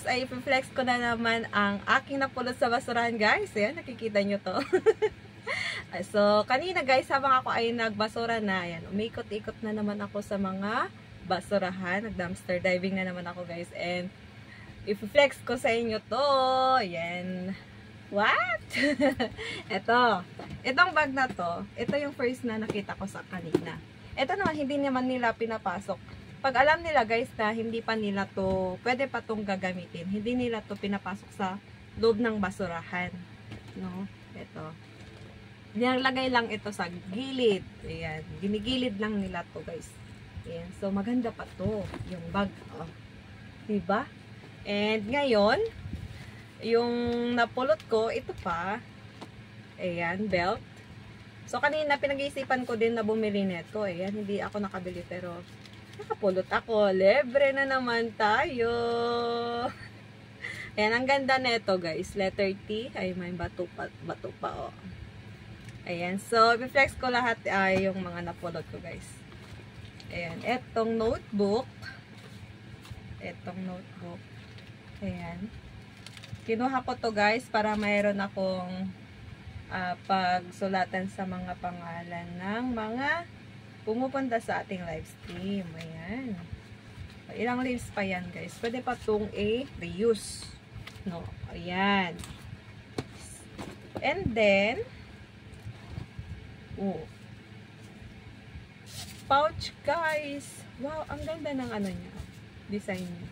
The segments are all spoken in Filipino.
ay i-flex ko na naman ang aking napulot sa basurahan guys. Ayan, nakikita nyo to. So, kanina guys, habang ako ay nagbasura na, ayan, umikot-ikot na naman ako sa mga basurahan. Nag-dumpster diving na naman ako guys. And, i-flex ko sa inyo to. Ayan. What? Itong bag na to, ito yung first na nakita ko sa kanina. Ito naman, hindi naman nila pinapasok. Pag alam nila guys na hindi pa nila to, pwede pa tong gagamitin. Hindi nila to pinapasok sa loob ng basurahan. No? Ito. Nilagay lang ito sa gilid. Ayan. Ginigilid lang nila to guys. Ayan. So, maganda pa to. Yung bag. Oh. Diba? And ngayon, yung napulot ko, ito pa. Ayan, belt. So, kanina pinag-iisipan ko din na bumili nito. Ayan, hindi ako nakabili pero nakapulot ako. Libre na naman tayo. Ayan, ang ganda nito guys. Letter T. Ay, may bato pa oh. Ayan, so, i-flex ko lahat yung mga napulot ko guys. Ayan, etong notebook. Ayan. Kinuha ko to guys para mayroon akong pagsulatan sa mga pangalan ng mga pumupunta sa ating live stream. Ayan. Ilang leaves pa yan guys. Pwede pa itong reuse. No. Ayan. And then, pouch guys. Wow, ang ganda ng ano niya. Design niya.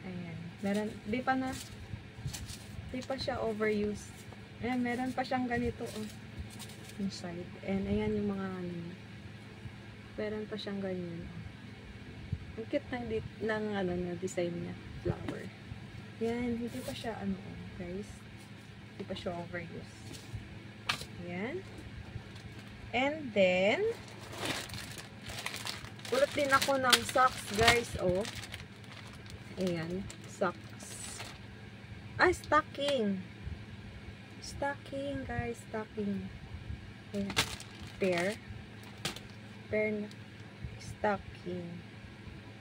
Ayan. Meron, di pa siya overused. Ayan, meron pa siyang ganito inside. And ayan yung mga ano niya. Meron pa siyang ganyan. Ang cute ng design niya. Flower. Ayan, hindi pa siya guys. Hindi pa siya overused. Ayan. And then, pulot din ako ng socks guys. Ayan. Socks. Stocking. Stocking, guys. Stocking. Ayan. Pair na. Stocking.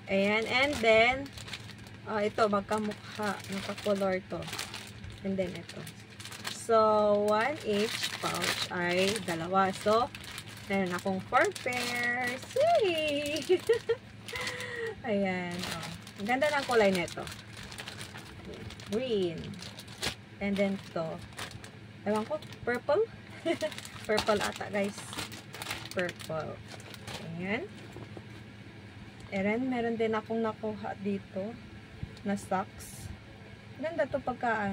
Ayan. And then, ito, magkamukha. Magkakolor to. And then, ito. So, 1 each pouch ay dalawa. So, meron akong 4 pairs. Yay! Ayan. Ang ganda ng kulay nito. Green. And then to. Ewan ko, purple. Purple ata guys. Purple. Ayan. And then, meron din akong nakuha dito na socks. Ganda to pagka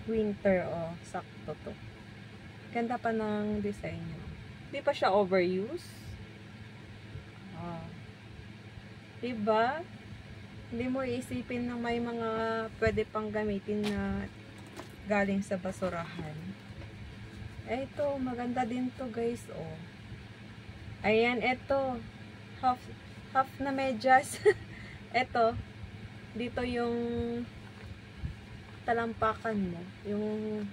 winter sakto to. Ganda pa ng design niya. Hindi pa siya overuse. Diba? Hindi mo iisipin na may mga pwede pang gamitin na galing sa basurahan. Ito, maganda din to guys, Ayan, ito. Half na medyas. Ito. Dito yung talampakan mo. Yung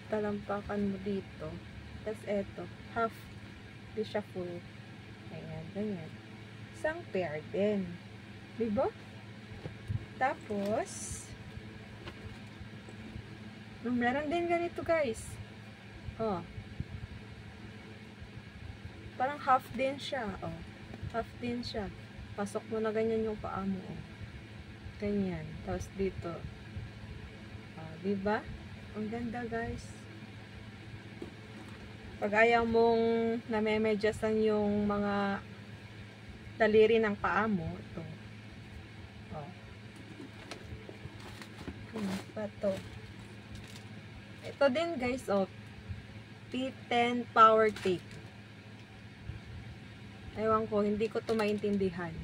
talampakan mo dito. Tapos ito. Half. Di siya full. Ayan, ganyan. Isang pair din. Diba? Tapos, meron din ganito guys. Parang half din siya. Half din siya. Pasok mo na ganyan yung paa mo. Ganyan. Tapos dito. Diba? Ang ganda guys. Pag ayaw mong namemedyasan yung mga daliri ng paa mo, ito. Pa to. Ito din guys, P10 power tape. Ewan ko, hindi ko to maintindihan.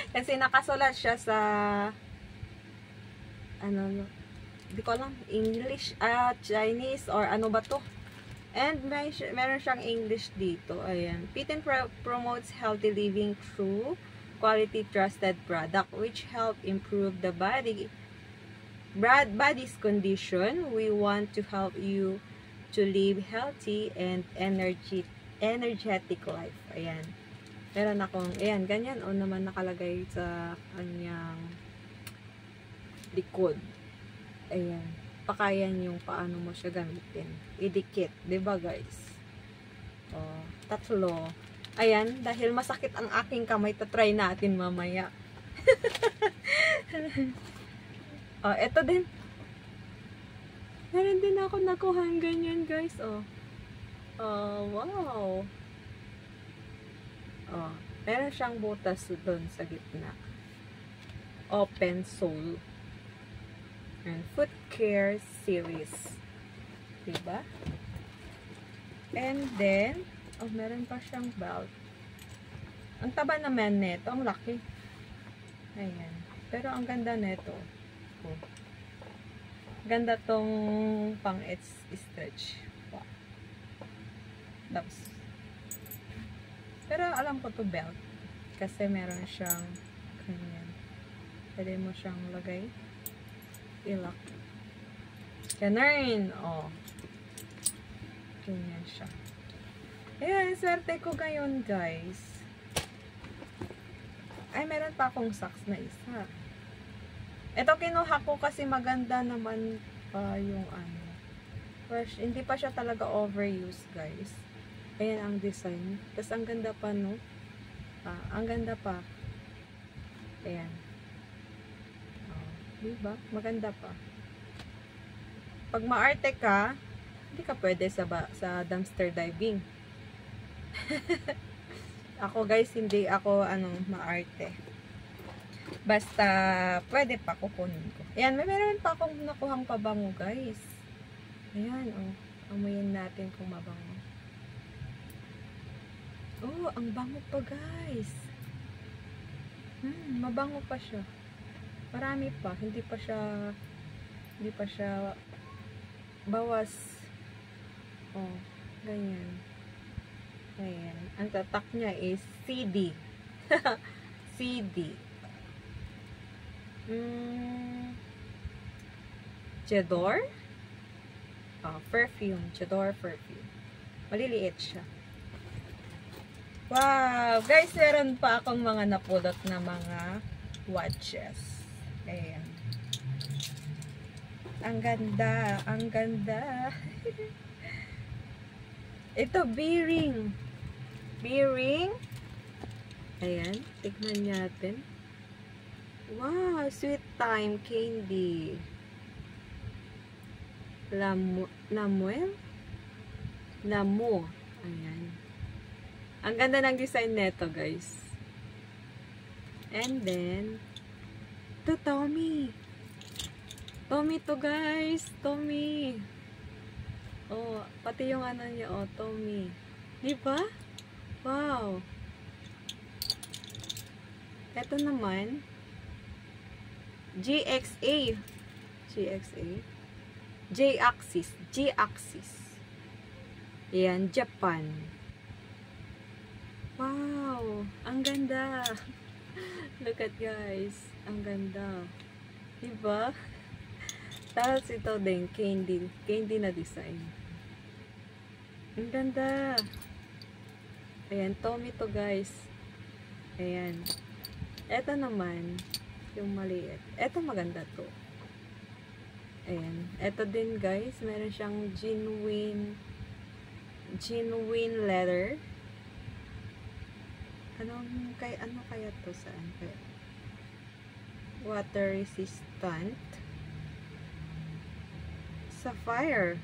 Kasi nakasulat siya sa hindi ko alam, English, Chinese, or ano ba to? And meron siyang English dito. Ayan. P10 promotes healthy living through quality trusted product which help improve the body's condition. We want to help you to live healthy and energetic life. Ayan. Meron akong, ayan, ganyan o naman nakalagay sa kanyang likod. Ayan. Pakayan yung paano mo siya gamitin. Idikit. Diba guys? O, tatlo. Ayan, dahil masakit ang aking kamay, tatry natin mamaya. O, eto din. Meron din ako nakuha ganyan guys. O. Oh, wow. Oh, meron siyang butas doon sa gitna. Open sole. And foot care series. Diba? And then, oh, meron pa siyang belt. Ang taba naman neto, ang laki. Ayan. Pero ang ganda neto. Oh. Ganda tong pang stretch. Wow. Tapos, pero alam ko to belt. Kasi meron siyang ganyan. Pwede mo siyang lagay. Ilak. Ganun. Oh. Ganyan siya. Ayan, swerte ko ngayon, guys. Ay, meron pa akong socks na isa. Ito kinuha ko kasi maganda naman pa yung ano. Fresh. Hindi pa siya talaga overused, guys. Ayan ang design. Tapos ang ganda pa, no? Ang ganda pa. Ayan. Oh, diba? Maganda pa. Pag maarte ka, hindi ka pwede sa dumpster diving. Ako guys, hindi ako maarte. Basta pwede pa kukunin ko. Ayan, meron pa akong nakuhang pabango guys. Ayan, oh. Amuyin natin kung mabango. Oh, ang bango pa guys. Mabango pa siya. Marami pa, hindi pa siya bawas. Oh, ganyan. Ayan. Ang tatak niya is CD. CD. Chedor. Perfume. Chedor perfume. Maliliit siya. Wow! Guys, meron pa akong mga napulot na mga watches. Ayan. Ang ganda. Ang ganda. Ito, B-ring. B-ring. Ayan. Tignan natin. Wow! Sweet time candy. Lamuel? Lamo. Ayan. Ang ganda ng design neto, guys. And then, to Tommy. Tommy to, guys. Tommy. Oh, pati yung ano niya, oh, Tommy. Diba? Wow. Ito naman, GXA. GXA. J-Axis. G-Axis. Ayan, Japan. Wow! Ang ganda! Look at guys. Ang ganda. Diba? Tapos ito din, candy. Candy na design. Ang ganda! Ayan, Tommy to guys. Ayan. Ito naman, yung maliit. Ito maganda to. Ayan. Ito din guys, meron siyang genuine leather. Ano kaya to? Saan kaya? Water resistant. Sapphire.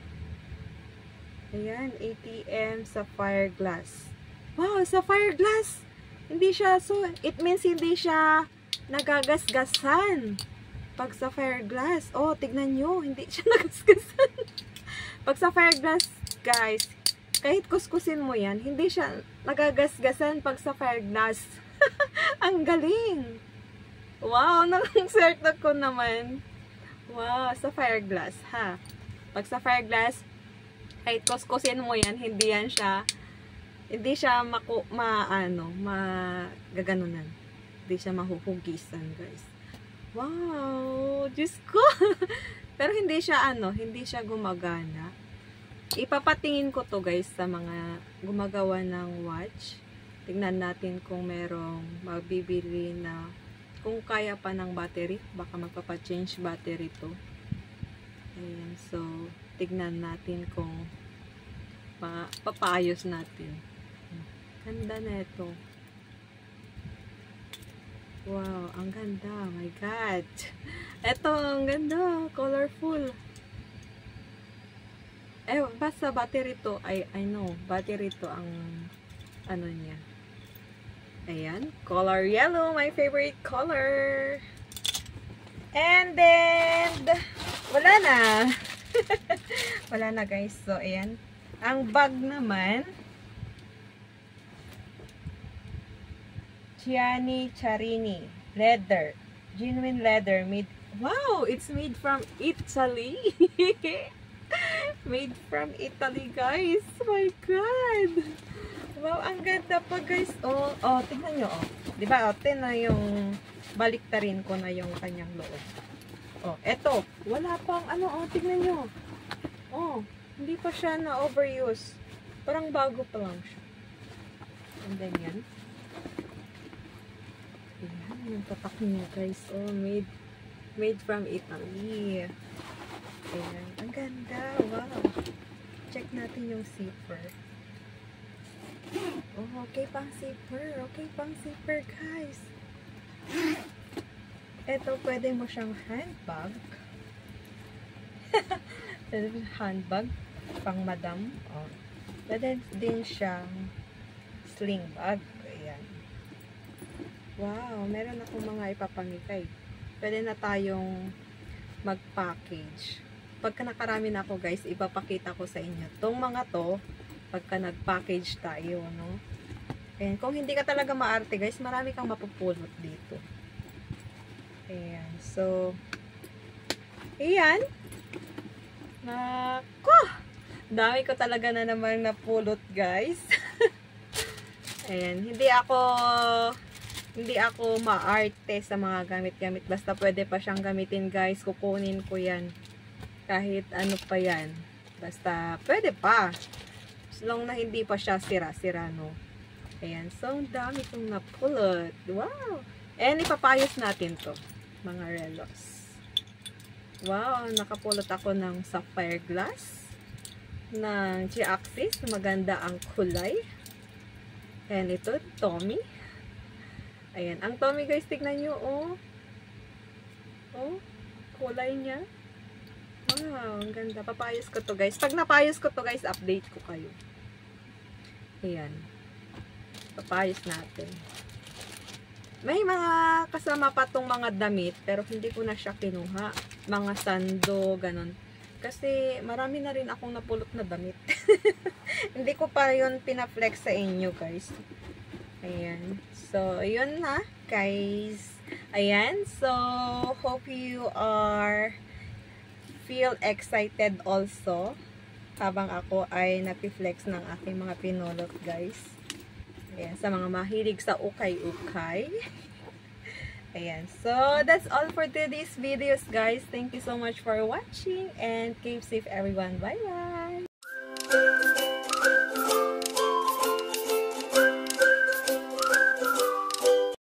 Ayan, ATM sapphire glass. Wow, sapphire glass! Hindi siya, so, it means hindi siya nagagasgasan. Pag sapphire glass, oh, tignan nyo, hindi siya nagasgasan. Pag sapphire glass, guys, kahit kuskusin mo yan, hindi siya nagagasgasan pag sapphire glass. Ang galing! Wow, nang-sert ko naman. Wow, sapphire glass, ha? Pag sapphire glass, kahit kuskusin mo yan, hindi siya magaganunan. Hindi siya mahuhugisan, guys. Wow! Diyos ko! Pero hindi siya gumagana. Ipapatingin ko to guys sa mga gumagawa ng watch. Tingnan natin kung merong mabibili na kung kaya pa ng battery. Baka magpapa-change battery to. Ayan, so tignan natin kung papayos natin. Ganda na ito. Wow, ang ganda. My God. Ito, ang ganda. Colorful. Basta battery to. I know. Battery to ang ano niya. Ayan. Color yellow. My favorite color. And then, wala na. Wala na guys. So, ayan. Ang bag naman, Gianni Charini leather, genuine leather, made, wow, it's made from Italy. Made from Italy, guys. My God, wow, ang ganda pa guys. Oh, tingnan nyo, diba, na yung baliktarin ko na yung kanyang loob. Eto, wala pang ano, tingnan nyo. Hindi pa siya na overuse, parang bago pa lang siya. And then yan. Ayan, yung tatak niya guys. Made from Italy. Ayan, ang ganda. Wow. Check natin yung zipper. Okay pang zipper. Okay pang zipper guys. Ito, pwede mo siyang handbag. Handbag. Pang madam. Pwede din siyang sling bag. Ayan. Wow, meron akong mga ipapangitay. Pwede na tayong mag-package. Pagka nakarami na ako guys, ipapakita ko sa inyo. Tong mga to, pagka nag-package tayo, no? And kung hindi ka talaga maarte guys, marami kang mapupulot dito. Ayan. So, ayan. Nako! Dami ko talaga na naman napulot guys. Ayan. Hindi ako maarte sa mga gamit-gamit. Basta pwede pa siyang gamitin guys. Kukunin ko yan. Kahit ano pa yan. Basta pwede pa. As long na hindi pa siya sira-sira, no? Ayan. So, ang dami kong napulot. Wow! And ipapayos natin to. Mga relos. Wow! Nakapulot ako ng sapphire glass. Ng G-Axis. Maganda ang kulay. And ito, Tommy. Ayan. Ang Tommy guys, tignan nyo, kulay niya. Wow, ang ganda. Papayos ko to guys. Pag napayos ko to guys, update ko kayo. Ayan. Papayos natin. May mga kasama pa tong mga damit, pero hindi ko na siya kinuha. Mga sando, ganon. Kasi marami na rin akong napulot na damit. Hindi ko pa yun pinaflex sa inyo guys. Ayan. So, yun na, guys. Ayan. So, hope you feel excited also habang ako ay napiflex ng aking mga pinulot, guys. Ayan. Sa mga mahilig sa ukay-ukay. Ayan. So, that's all for today's videos, guys. Thank you so much for watching and keep safe, everyone. Bye-bye!